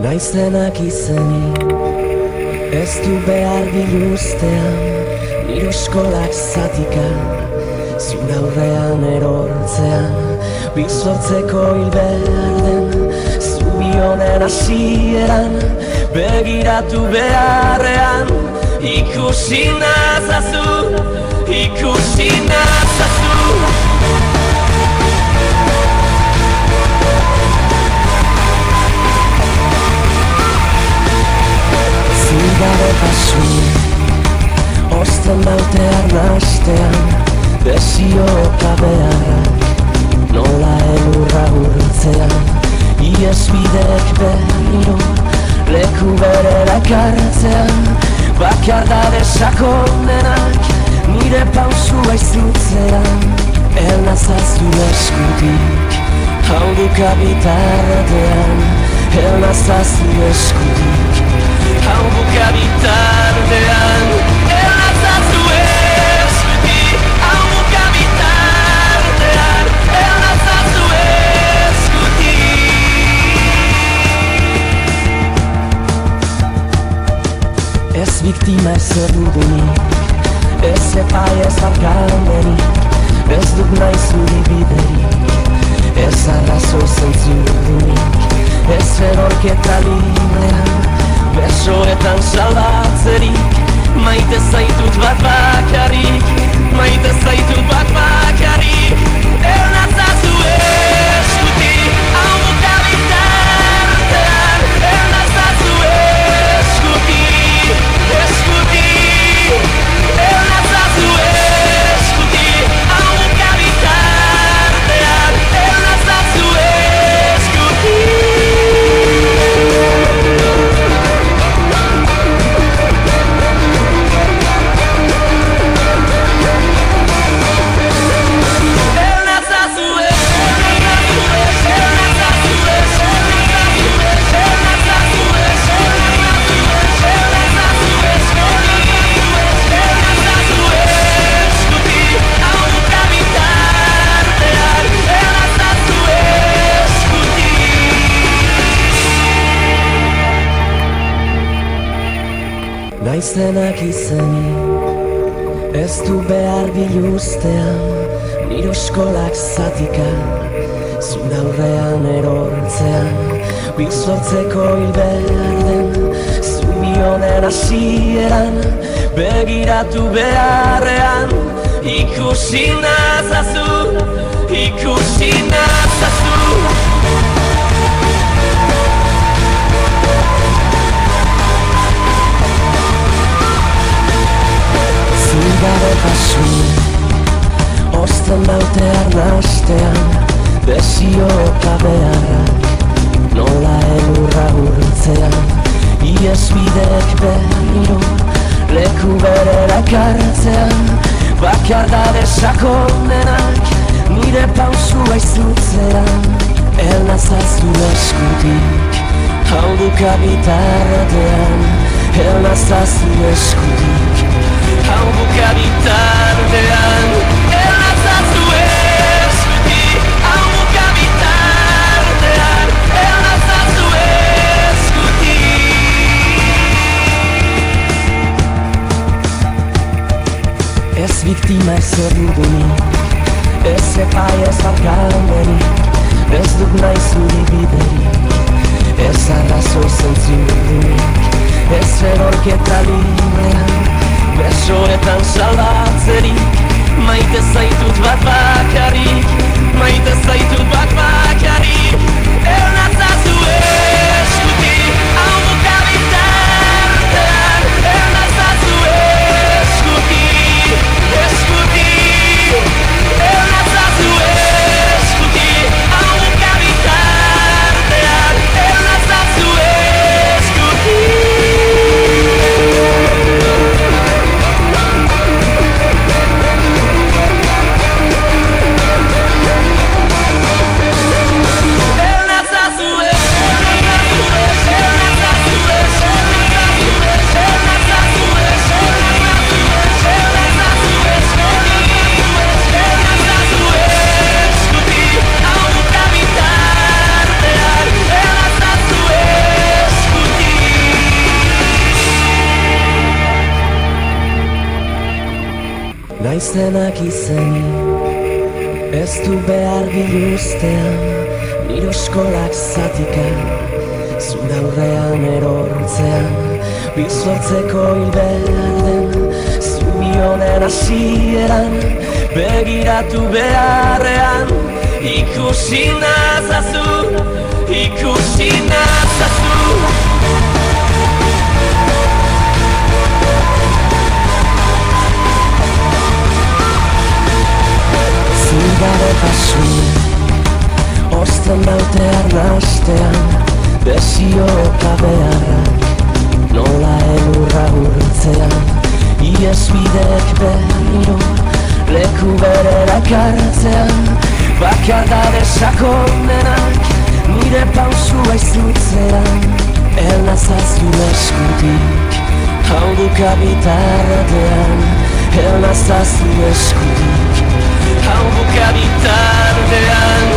Naizenak izenik ez du behar biluztean, nire eskolak zatika zure aurrean erortzean, bizortzeko hil behar den zubi honen hasieran, begiratu beharrean ikusi nazazu, ikusi nazazu. Zigabetasun osten daute arnastean, desioka beharrak nola elurra urtzean, iesbideek berriro leku berera ekartzean, bakardade sakonenak nire pausua izutzean, elnazazu eskutik hau duka bitartean, elnazazu eskutik hau buka bitartean, elnazazu eskutik hau buka bitartean, elnazazu eskutik. Ez biktima ez errudunik, ez epai ez barkamenik, ez duk nahi zuri biderik, ez arrazo zentzudunik, ez erorketa librean, besoetan salbatzerik, maite zaitut bat bakarrik, maite zaitut bat bakarrik, elnazazu eskutik hau buka bitartean, elnazazu eskutik, eskutik, elnazazu eskutik hau buka bitartean, elnazazu eskutik. Naizenak izenik ez du behar biluztean, nire eskolak zatika zure aurrean erortzean, bizortzeko hil behar den zubi honen hasieran, begiratu beharrean ikusi nazazu, ikusi nazazu. Zigabetasun osten daute arnastean, desioka beharrak nola elurra urtzean, iesbideek berriro leku berera ekartzean, bakardade sakonenak nire pausua izutzean, elnazazu eskutik hau duka bitartean, elnazazu eskutik hau buka bitartean, elnazazu eskutik hau buka bitartean, elnazazu eskutik. Ez biktima ez errudunik, ez epai ez barkamenik, ez duk nahi zuri biderik, ez arrazo zentzudunik, ez erorketa librean, besoetan salbatzerik, maite zaitut bat bakarrik, maite zaitut bat bakarrik, elnazazu eskutik hau buka bitartean, elnazazu eskutik, eskutik, elnazazu eskutik hau buka bitartean, elnazazu eskutik. Naiztenak izenik ez du behar biluztean, nire eskolak zatika zure aurrean erortzean, bizortzeko hil behar den zubi honen hasieran, begiratu beharrean, ikusi nazazu, ikusi nazazu. Zigaretasun osten daute arnastean, desioka beharrak nola elurra urtzean, iesbideek berriro leku berera kartzean, bakardade sakonenak nire pausua izutzean, elnazazu eskutik hau duka bitartean, elnazazu eskutik hau duka bitartean,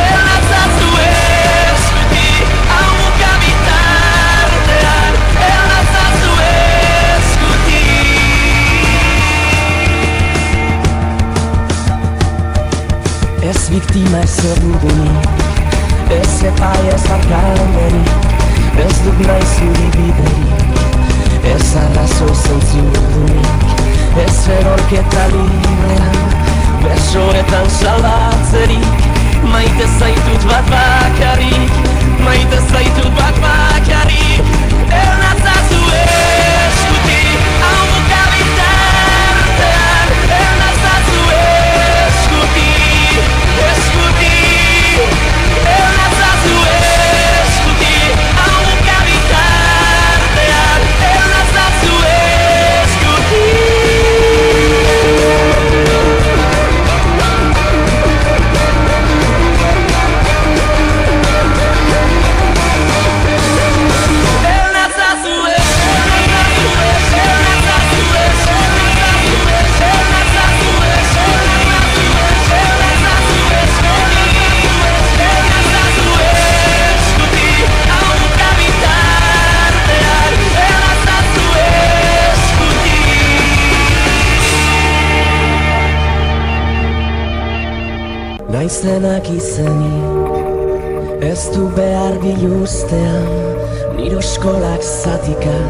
elnazazu eskutik hau duka bitartean, elnazazu eskutik. Ez biktima ez erdudunik, ez epai ez argalderik, ez duk nahi zuri biderik, ez arrazo zentzudunik, ez erorketa librean, besoetan salbatzerik, maite zaitut bat bakarrik, maite zaitut bat bakarrik, elnazazu eskutik hau duka bitartean, elnazazu eskutik, eskutik, elnazazu eskutik hau duka bitartean, elnazazu eskutik. Naiztenak izenik ez du behar biluztean, nire eskolak zatika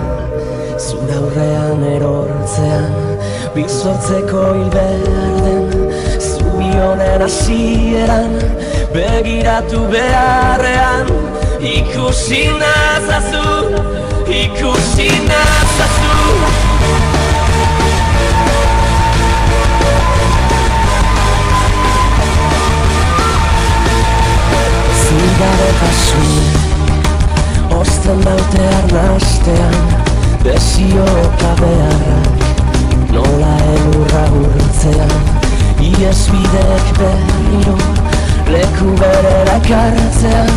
zure aurrean erortzean, bizortzeko hil behar den zubi honen hasieran, begiratu beharrean, ikusi nazazu, ikusi nazazu. Zigaretasun osten daute arnastean, desioka beharrak nola elurra urtzean, iesbideek berriro leku berera kartzean,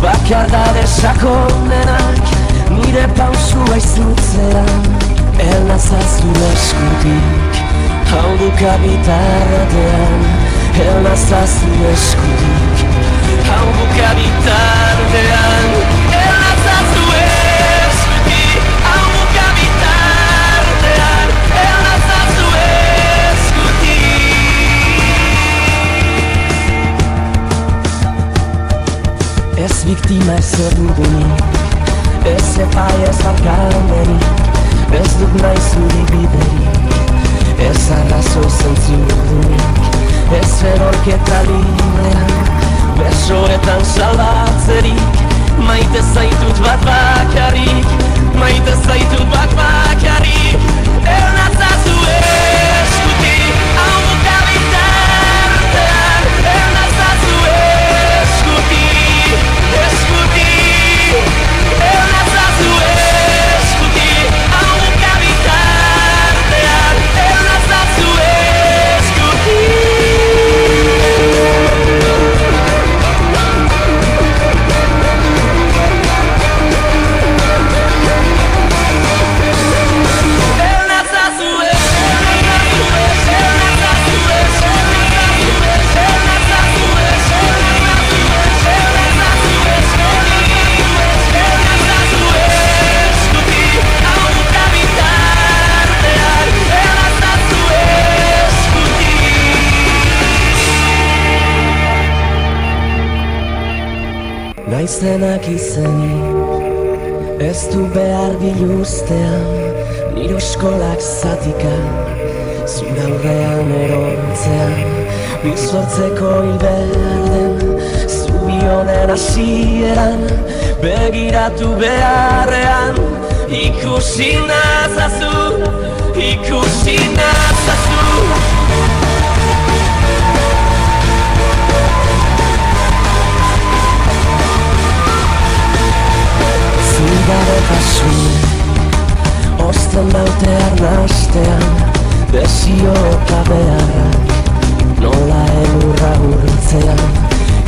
bakardade sakonenak nire pausua izutzean, elnazazu eskutik hau duka bitartean, elnazazu eskutik hau duka bitartean, elnazazu eskutik hau duka bitartean, elnazazu eskutik. Ez biktima ez erdudunik, ez epai ez argalderik, ez duk nahi zuri biderik, ez arrazo zentzudunik, ez erorketa librean, besoetan salbatzerik, maite zaitut bat bakarrik, maite zaitut bat bakarrik, elnazazu eskutik hau duka bitartean, elnazazu eskutik, eskutik, elnazazu eskutik hau duka bitartean, elnazazu eskutik. Naiz denak izenik, ez du behar biluztean, nire eskolak zatika, zure aurrean erortzean, bizortzeko hil behar den, zubi honen hasieran, begiratu beharrean, ikusi nazazu, ikusi nazazu. Zigabetasun, osten daute arnastean, desioka beharrak, nola elurra urtzean,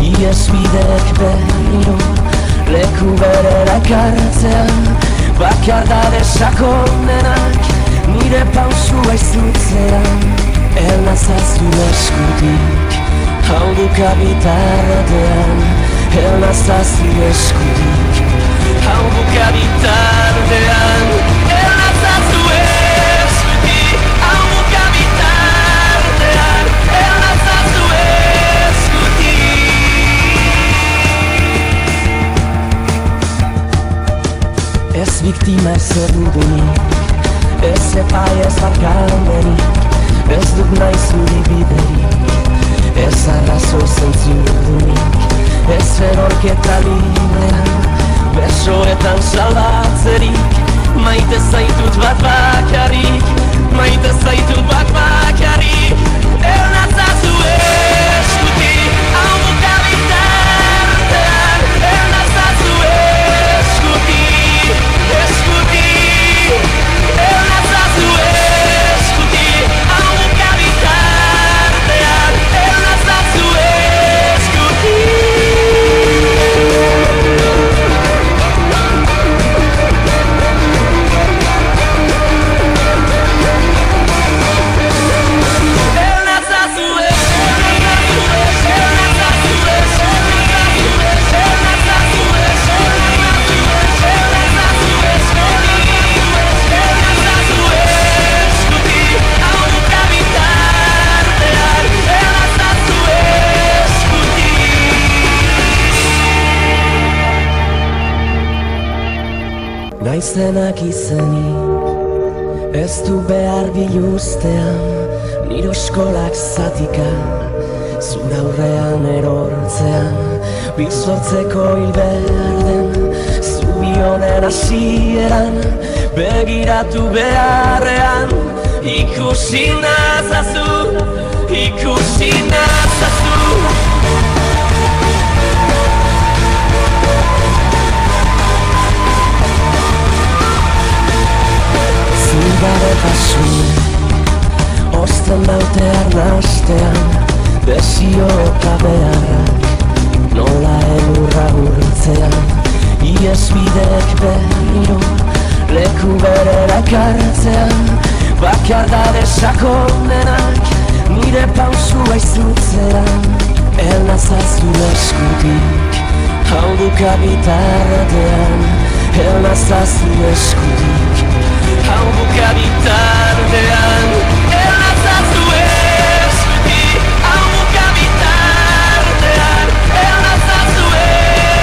iesbideek berriro, leku berera ekartzean, bakardade sakonenak, nire pausua izutzean, elnazazu eskutik, hau duka bitartean, elnazazu eskutik, hau duka bitartean, elnazazu eskutik, hau duka bitartean, elnazazu eskutik. Ez biktima ez erdudunik, ez epai ez barkamenik, ez duk nahi zuri biderik, ez arrazo zentzudunik, ez erorketa librean, besoetan salbatzerik, maite zaitut bat bakarrik, maite zaitut bat bakarrik, elnazazu eskutik, hau duka bitartean, elnazazu eskutik, eskutik, elnazazu eskutik, hau duka bitartean, elnazazu eskutik. Naiz denak izenik, ez du behar biluztean, nire eskolak zatika, zure aurrean erortzean, bizortzeko hil behar den, zubi honen hasieran, begiratu beharrean, ikusi nazazu, ikusi nazazu. Zigabetasun, osten daute arnastean, desioka beharrak, nola elurra urtzean, iesbideek berriro, leku berera ekartzean, bakardade sakonenak, nire pausua izutzean, elnazazu eskutik, hau duka bitartean, elnazazu eskutik, hau duka bitartean, elnazazu eskutik, hau duka bitartean, elnazazu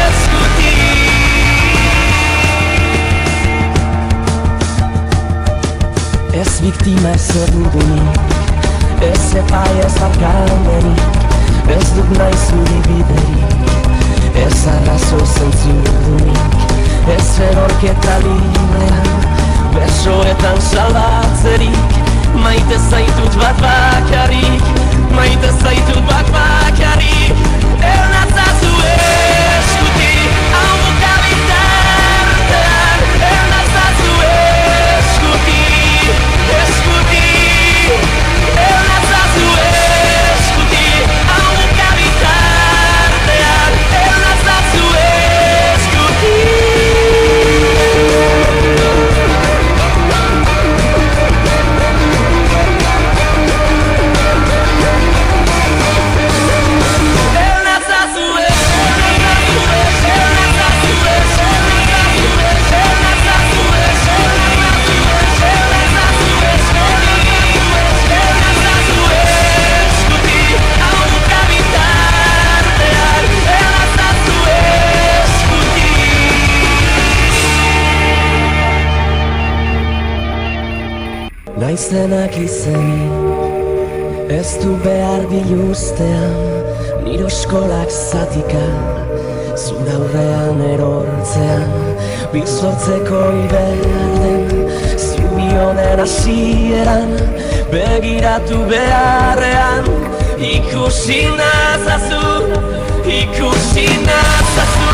eskutik. Ez biktima ez erdudunik, ez epai ez barkamenik, ez duk nahi zuri biderik, ez arrazo zentzudunik, ez erorketa librean, besoetan salbatzerik, maite zaitut bat bakarrik, maite zaitut bat bakarrik, elnazazu eskutik, hau duka bitartean, elnazazu eskutik, eskutik, elnazazu eskutik, hau duka bitartean, elnazazu eskutik. Maiz denak izenik ez du behar biluztean, nire eskolak zatika zure aurrean erortzean, bizortzeko behar den zubi honen hasieran, begiratu beharrean, ikusi nazazu, ikusi nazazu.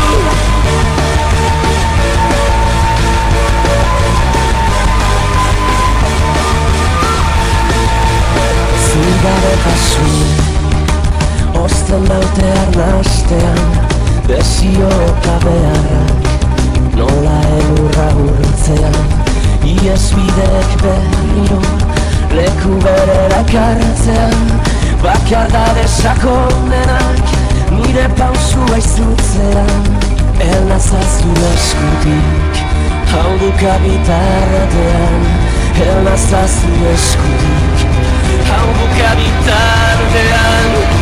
Zingabetasun ozten daute arnastean, desioka beharrak nola elurra urtzean, iesbideek berriro leku berera ekartzean, bakardade sakonenak nire pausua izutzean, elnazazu eskutik, hau duka bitartean, elnazazu eskutik, hau duka bitartean.